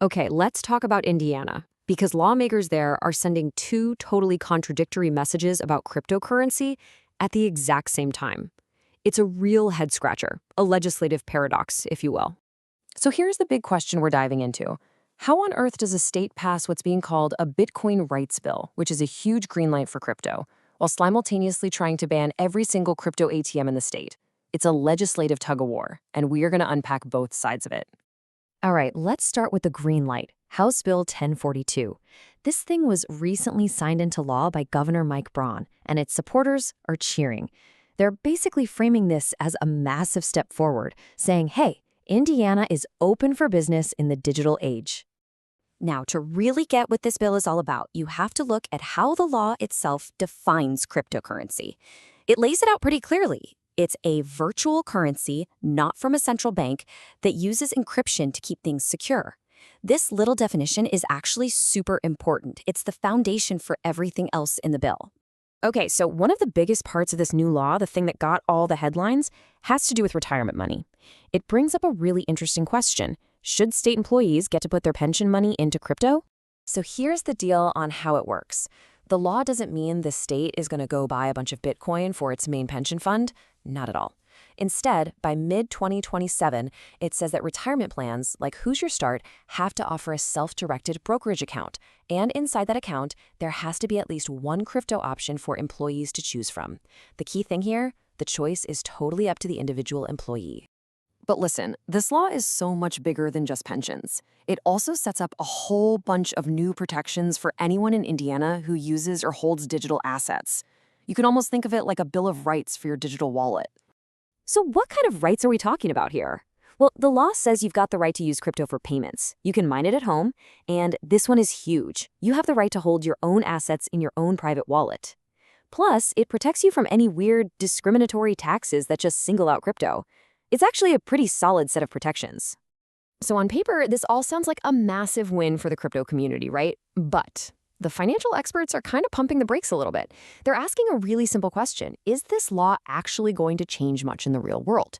Okay, let's talk about Indiana, because lawmakers there are sending two totally contradictory messages about cryptocurrency at the exact same time. It's a real head scratcher, a legislative paradox, if you will. So here's the big question we're diving into. How on earth does a state pass what's being called a Bitcoin rights bill, which is a huge green light for crypto, while simultaneously trying to ban every single crypto ATM in the state? It's a legislative tug of war, and we are going to unpack both sides of it. All right, let's start with the green light, House Bill 1042. This thing was recently signed into law by Governor Mike Braun, and its supporters are cheering. They're basically framing this as a massive step forward, saying, hey, Indiana is open for business in the digital age. Now, to really get what this bill is all about, you have to look at how the law itself defines cryptocurrency. It lays it out pretty clearly. It's a virtual currency, not from a central bank, that uses encryption to keep things secure. This little definition is actually super important. It's the foundation for everything else in the bill. Okay, so one of the biggest parts of this new law, the thing that got all the headlines, has to do with retirement money. It brings up a really interesting question. Should state employees get to put their pension money into crypto? So here's the deal on how it works. The law doesn't mean the state is going to go buy a bunch of Bitcoin for its main pension fund. Not at all. Instead, by mid-2027, it says that retirement plans, like Hoosier START, have to offer a self-directed brokerage account. And inside that account, there has to be at least one crypto option for employees to choose from. The key thing here, the choice is totally up to the individual employee. But listen, this law is so much bigger than just pensions. It also sets up a whole bunch of new protections for anyone in Indiana who uses or holds digital assets. You can almost think of it like a bill of rights for your digital wallet. So what kind of rights are we talking about here? Well, the law says you've got the right to use crypto for payments. You can mine it at home, and this one is huge. You have the right to hold your own assets in your own private wallet. Plus, it protects you from any weird, discriminatory taxes that just single out crypto. It's actually a pretty solid set of protections. So on paper, this all sounds like a massive win for the crypto community, right? But the financial experts are kind of pumping the brakes a little bit. They're asking a really simple question. Is this law actually going to change much in the real world?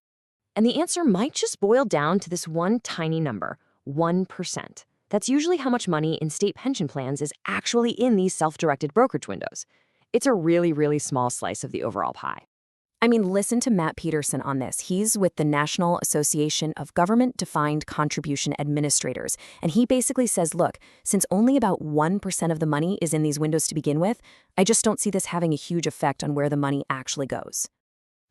And the answer might just boil down to this one tiny number, 1%. That's usually how much money in state pension plans is actually in these self-directed brokerage windows. It's a really, really small slice of the overall pie. I mean, listen to Matt Peterson on this. He's with the National Association of Government-Defined Contribution Administrators, and he basically says, look, since only about 1% of the money is in these windows to begin with, I just don't see this having a huge effect on where the money actually goes.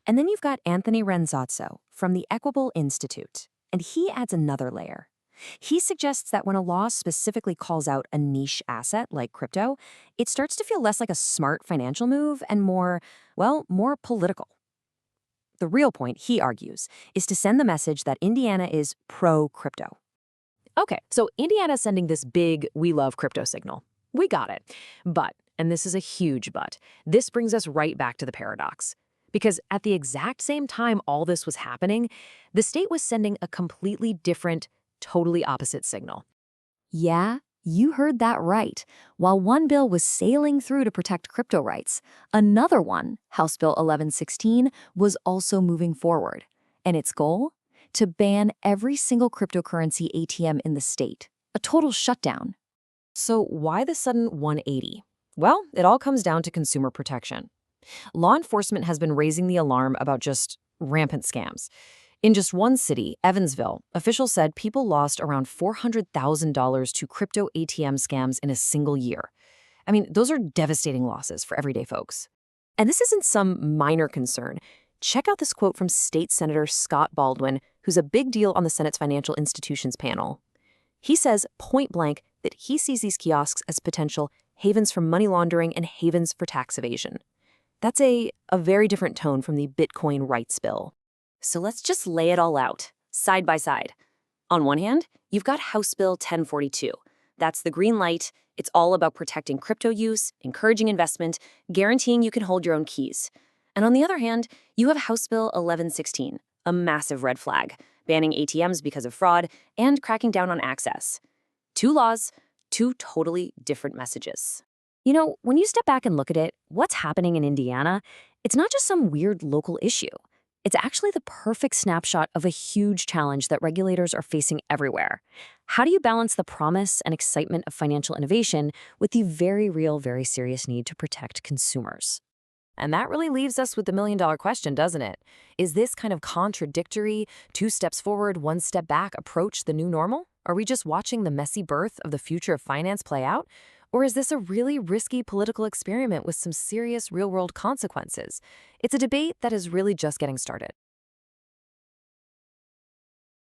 And then you've got Anthony Renzazzo from the Equable Institute, and he adds another layer. He suggests that when a law specifically calls out a niche asset like crypto, it starts to feel less like a smart financial move and more political. The real point, he argues, is to send the message that Indiana is pro-crypto. Okay, so Indiana's sending this big "we love crypto" signal. We got it. But, and this is a huge but, this brings us right back to the paradox. Because at the exact same time all this was happening, the state was sending a completely different, totally opposite signal. Yeah, you heard that right. While one bill was sailing through to protect crypto rights, another one, House Bill 1116, was also moving forward. And its goal? To ban every single cryptocurrency ATM in the state. A total shutdown. So why the sudden 180? Well, it all comes down to consumer protection. Law enforcement has been raising the alarm about just rampant scams. In just one city, Evansville, officials said people lost around $400,000 to crypto ATM scams in a single year. I mean, those are devastating losses for everyday folks. And this isn't some minor concern. Check out this quote from State Senator Scott Baldwin, who's a big deal on the Senate's Financial Institutions panel. He says point blank that he sees these kiosks as potential havens for money laundering and havens for tax evasion. That's a very different tone from the Bitcoin rights bill. So let's just lay it all out, side by side. On one hand, you've got House Bill 1042. That's the green light. It's all about protecting crypto use, encouraging investment, guaranteeing you can hold your own keys. And on the other hand, you have House Bill 1116, a massive red flag, banning ATMs because of fraud and cracking down on access. Two laws, two totally different messages. You know, when you step back and look at it, what's happening in Indiana, it's not just some weird local issue. It's actually the perfect snapshot of a huge challenge that regulators are facing everywhere. How do you balance the promise and excitement of financial innovation with the very real, very serious need to protect consumers? And that really leaves us with the million-dollar question, doesn't it? Is this kind of contradictory, two steps forward, one step back approach the new normal? Are we just watching the messy birth of the future of finance play out? Or is this a really risky political experiment with some serious real-world consequences? It's a debate that is really just getting started.